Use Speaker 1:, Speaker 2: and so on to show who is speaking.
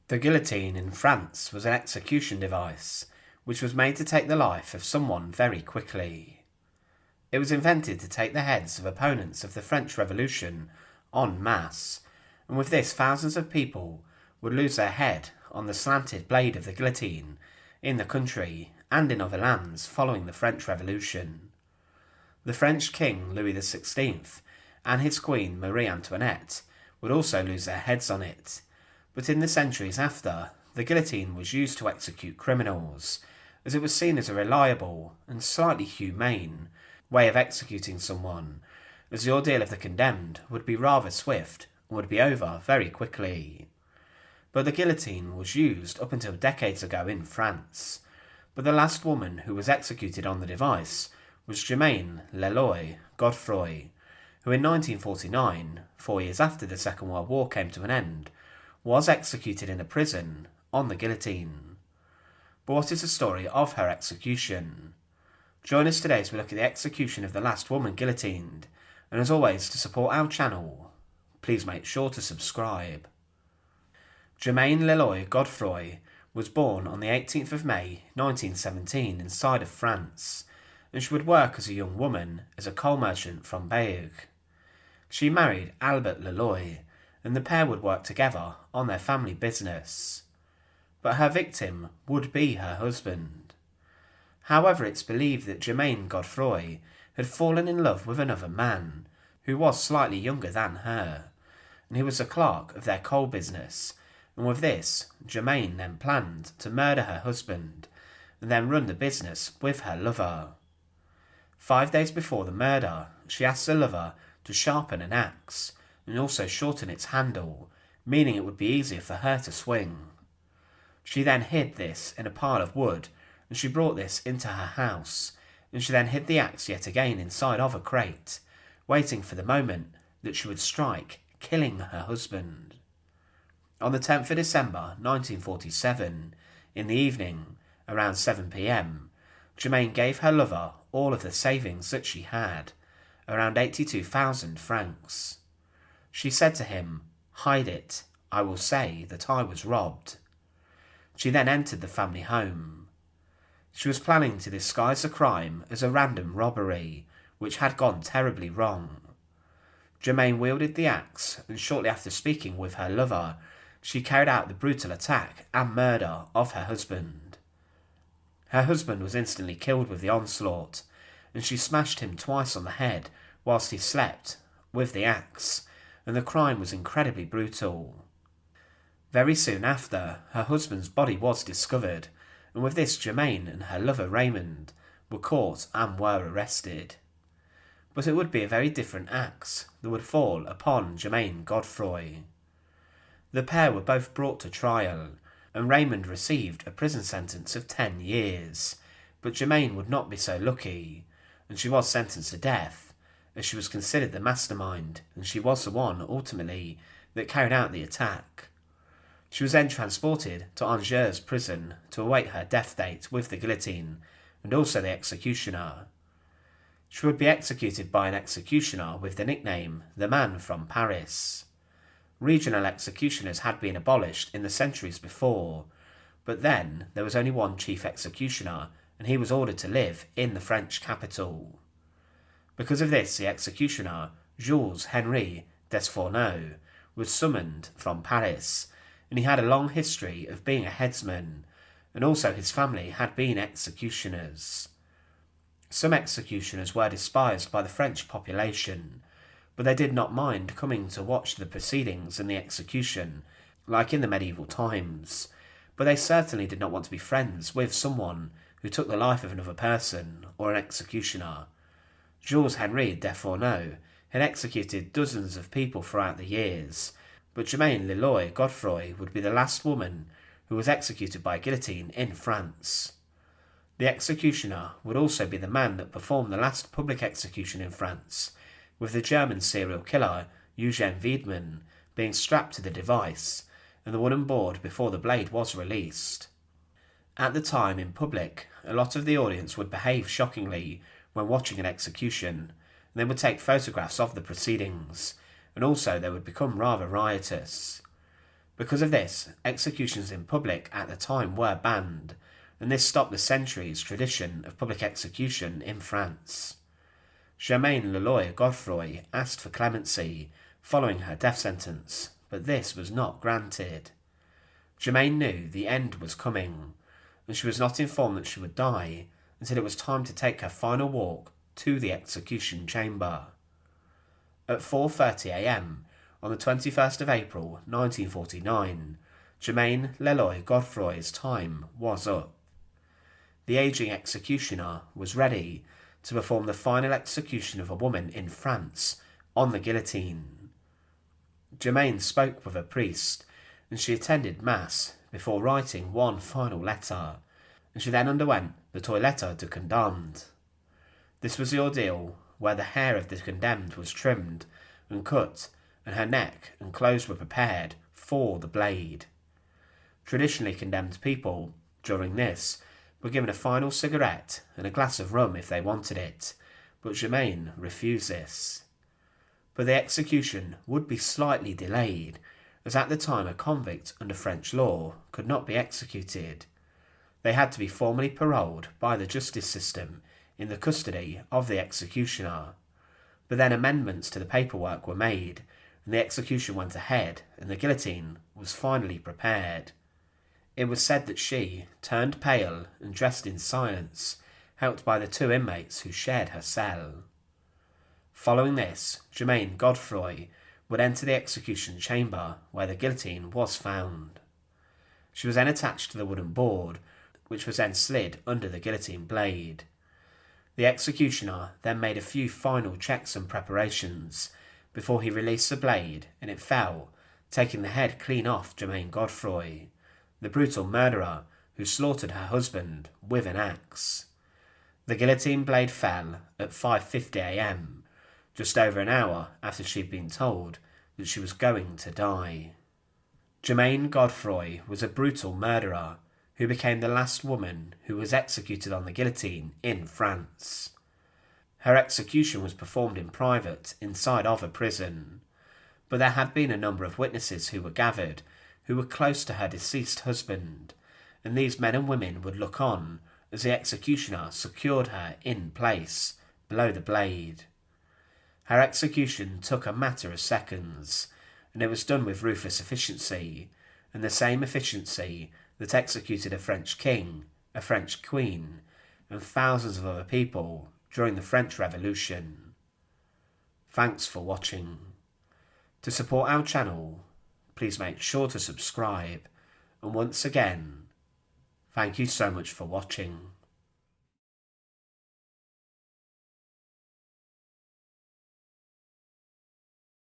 Speaker 1: The guillotine in France was an execution device which was made to take the life of someone very quickly. It was invented to take the heads of opponents of the French Revolution en masse, and with this thousands of people would lose their head on the slanted blade of the guillotine in the country and in other lands following the French Revolution. The French King Louis XVI and his Queen Marie Antoinette would also lose their heads on it, but in the centuries after, the guillotine was used to execute criminals, as it was seen as a reliable and slightly humane way of executing someone, as the ordeal of the condemned would be rather swift and would be over very quickly. But the guillotine was used up until decades ago in France, but the last woman who was executed on the device was Germaine Leloy-Godefroy, who in 1949, 4 years after the Second World War came to an end, was executed in a prison on the guillotine. But what is the story of her execution? Join us today as we look at the execution of the last woman guillotined, and as always, to support our channel, please make sure to subscribe. Germaine Leloy-Godefroy was born on the 18th of May 1917 inside of France, and she would work as a young woman as a coal merchant from Bègue. She married Albert Leloy, and the pair would work together on their family business. But her victim would be her husband. However, it's believed that Germaine Godefroy had fallen in love with another man, who was slightly younger than her, and he was a clerk of their coal business, and with this, Germaine then planned to murder her husband, and then run the business with her lover. 5 days before the murder, she asked her lover to sharpen an axe, and also shorten its handle, meaning it would be easier for her to swing. She then hid this in a pile of wood, and she brought this into her house, and she then hid the axe yet again inside of a crate, waiting for the moment that she would strike, killing her husband. On the 10th of December 1947, in the evening, around 7 p.m, Germaine gave her lover all of the savings that she had, around 82,000 francs. She said to him, "Hide it, I will say that I was robbed." She then entered the family home. She was planning to disguise the crime as a random robbery, which had gone terribly wrong. Germaine wielded the axe, and shortly after speaking with her lover, she carried out the brutal attack and murder of her husband. Her husband was instantly killed with the onslaught, and she smashed him twice on the head whilst he slept with the axe, and the crime was incredibly brutal. Very soon after, her husband's body was discovered, and with this Germaine and her lover Raymond were caught and were arrested. But it would be a very different axe that would fall upon Germaine Godefroy. The pair were both brought to trial, and Raymond received a prison sentence of 10 years, but Germaine would not be so lucky, and she was sentenced to death, as she was considered the mastermind, and she was the one, ultimately, that carried out the attack. She was then transported to Angers prison to await her death date with the guillotine, and also the executioner. She would be executed by an executioner with the nickname the Man from Paris. Regional executioners had been abolished in the centuries before, but then there was only one chief executioner, and he was ordered to live in the French capital. Because of this, the executioner, Jules Henri Desfourneaux, was summoned from Paris, and he had a long history of being a headsman, and also his family had been executioners. Some executioners were despised by the French population, but they did not mind coming to watch the proceedings and the execution, like in the medieval times, but they certainly did not want to be friends with someone who took the life of another person or an executioner. Jules Henri Desfourneaux had executed dozens of people throughout the years, but Germaine Leloy-Godefroy would be the last woman who was executed by guillotine in France. The executioner would also be the man that performed the last public execution in France, with the German serial killer Eugène Wiedemann being strapped to the device and the wooden board before the blade was released. At the time, in public, a lot of the audience would behave shockingly when watching an execution, and they would take photographs of the proceedings, and also they would become rather riotous. Because of this, executions in public at the time were banned, and this stopped the centuries tradition of public execution in France. Germaine Leloy-Godefroy asked for clemency following her death sentence, but this was not granted. Germaine knew the end was coming, and she was not informed that she would die until it was time to take her final walk to the execution chamber. At 4:30 a.m. on the 21st of April 1949, Germaine Leloy-Godefroy's time was up. The ageing executioner was ready to perform the final execution of a woman in France on the guillotine. Germaine spoke with a priest, and she attended Mass before writing one final letter, and she then underwent the toilette de condamned. This was the ordeal where the hair of the condemned was trimmed and cut, and her neck and clothes were prepared for the blade. Traditionally condemned people, during this, were given a final cigarette and a glass of rum if they wanted it, but Germaine refused this. But the execution would be slightly delayed, as at the time a convict under French law could not be executed. They had to be formally paroled by the justice system in the custody of the executioner. But then amendments to the paperwork were made, and the execution went ahead, and the guillotine was finally prepared. It was said that she turned pale and dressed in silence, helped by the two inmates who shared her cell. Following this, Germaine Godefroy would enter the execution chamber where the guillotine was found. She was then attached to the wooden board, which was then slid under the guillotine blade. The executioner then made a few final checks and preparations before he released the blade, and it fell, taking the head clean off Germaine Godefroy, the brutal murderer who slaughtered her husband with an axe. The guillotine blade fell at 5:50 a.m, just over an hour after she'd been told that she was going to die. Germaine Godefroy was a brutal murderer who became the last woman who was executed on the guillotine in France. Her execution was performed in private inside of a prison, but there had been a number of witnesses who were gathered who were close to her deceased husband, and these men and women would look on as the executioner secured her in place below the blade. Her execution took a matter of seconds, and it was done with ruthless efficiency, and the same efficiency that executed a French king, a French queen, and thousands of other people during the French Revolution. Thanks for watching. To support our channel, please make sure to subscribe, and once again, thank you so much for watching.